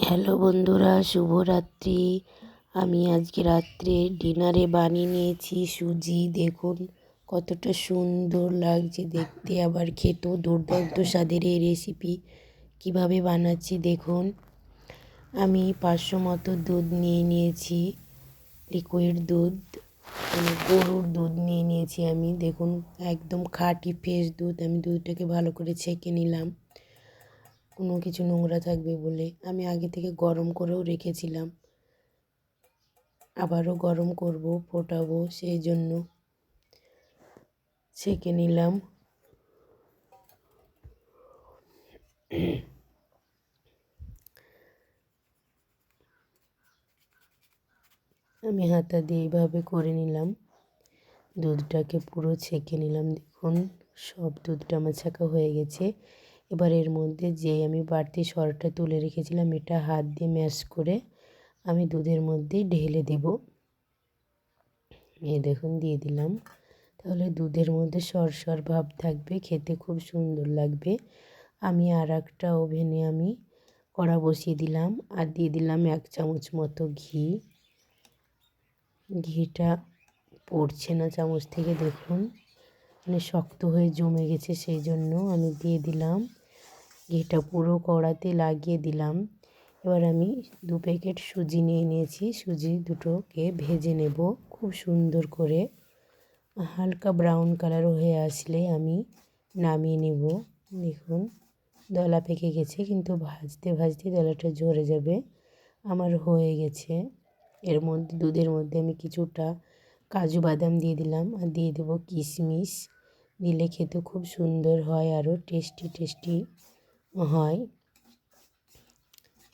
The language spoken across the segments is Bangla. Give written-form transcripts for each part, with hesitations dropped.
হ্যালো বন্ধুরা, শুভরাত্রি। আমি আজকে রাত্রে ডিনারে বানিয়ে নিয়েছি সুজি। দেখুন কতটা সুন্দর লাগছে দেখতে, আবার খেতেও দুর্দান্ত স্বাদের এই রেসিপি। কিভাবে বানাচ্ছি দেখুন। আমি 500 মতো দুধ নিয়ে নিয়েছি, লিকুইড দুধ, মানে গরুর দুধ নিয়ে নিয়েছি আমি। দেখুন একদম খাঁটি ফ্রেশ দুধ। আমি দুধটাকে ভালো করে ছেঁকে নিলাম, কোনো কিছু নোংরা থাকবে বলে। আমি আগে থেকে গরম করেও রেখেছিলাম, আবারও গরম করব, ফোটাবো, সেই জন্য ছেঁকে নিলাম। আমি হাতা দিয়ে এইভাবে করে নিলাম, দুধটাকে পুরো ছেঁকে নিলাম। দেখুন সব দুধটা আমার ছাঁকা হয়ে গেছে। এবার এর মধ্যে যে আমি বাড়তি সরটা তুলে রেখেছিলাম, এটা হাত দিয়ে ম্যাশ করে আমি দুধের মধ্যেই ঢেলে দেব। এই দেখুন দিয়ে দিলাম। তাহলে দুধের মধ্যে সর ভাব থাকবে, খেতে খুব সুন্দর লাগবে। আমি আর একটা ওভেনে আমি কড়া বসিয়ে দিলাম, আর দিয়ে দিলাম 1 চামচ মতো ঘি। ঘিটা পড়ছে না চামচ থেকে, দেখুন মানে শক্ত হয়ে জমে গেছে, সেই জন্য আমি দিয়ে দিলাম। ঘিটা পুরো কড়াতে লাগিয়ে দিলাম। এবার আমি 2 প্যাকেট সুজি নিয়ে নিয়েছি। সুজি দুটোকে ভেজে নেব খুব সুন্দর করে। হালকা ব্রাউন কালার হয়ে আসলে আমি নামিয়ে নেব। দেখুন দলা পেকে গেছে, কিন্তু ভাজতে ভাজতে দলাটা ঝরে যাবে। আমার হয়ে গেছে। এর মধ্যে দুধের মধ্যে আমি কিছুটা কাজু বাদাম দিয়ে দিলাম, আর দিয়ে দেবো কিশমিশ। দিলে খেতে খুব সুন্দর হয়, আরও টেস্টি হয়।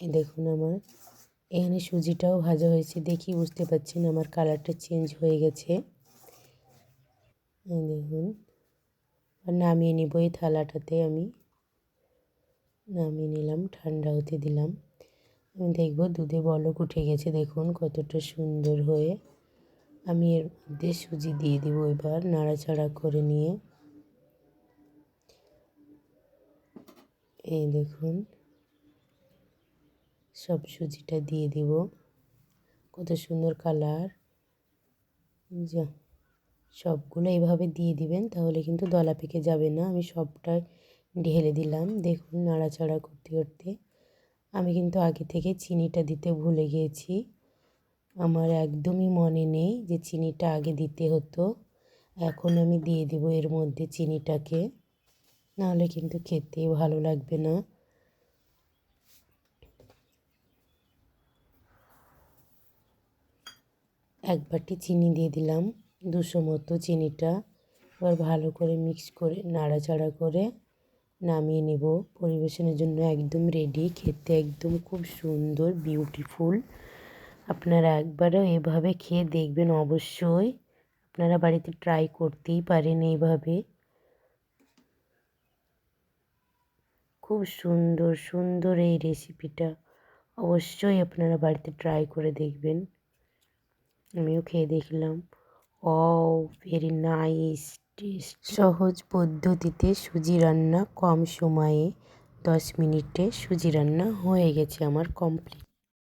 এই দেখুন আমার এখানে সুজিটাও ভাজা হয়েছে, দেখি বুঝতে পারছেন আমার কালারটা চেঞ্জ হয়ে গেছে। এই দেখুন, আর নামিয়ে নিব। এই থালাটাতে আমি নামিয়ে নিলাম, ঠান্ডা হতে দিলাম। আমি দেখব দুধে বলক উঠে গেছে, দেখুন কতটা সুন্দর হয়ে। আমি এর মধ্যে সুজি দিয়ে দেবো এবার, নাড়াচাড়া করে নিয়ে। এই দেখুন সব সুজিটা দিয়ে দেব। কত সুন্দর কালার। যা সবগুলো এইভাবে দিয়ে দিবেন, তাহলে কিন্তু দলা পেকে যাবে না। আমি সবটাই ঢেলে দিলাম। দেখুন নাড়াচাড়া করতে করতে আমি কিন্তু আগে থেকে চিনিটা দিতে ভুলে গিয়েছি। আমার একদমই মনে নেই যে চিনিটা আগে দিতে হতো। এখন আমি দিয়ে দেবো এর মধ্যে চিনিটাকে, নাহলে কিন্তু খেতে ভালো লাগবে না। এক বাটি চিনি দিয়ে দিলাম, 200 মতো চিনিটা। এবার ভালো করে মিক্স করে নাড়াচাড়া করে নামিয়ে নেব। পরিবেশনের জন্য একদম রেডি। খেতে একদম খুব সুন্দর, বিউটিফুল। আপনারা একবারও এভাবে খেয়ে দেখবেন অবশ্যই। আপনারা বাড়িতে ট্রাই করতেই পারেন এইভাবে। খুব সুন্দর এই রেসিপিটা অবশ্যই আপনারা বাড়িতে ট্রাই করে দেখবেন। আমিও খেয়ে দেখলাম। Very nice test. সহজ পদ্ধতিতে সুজি রান্না, কম সময়ে 10 মিনিটে সুজি রান্না হয়ে গেছে আমার কমপ্লিট।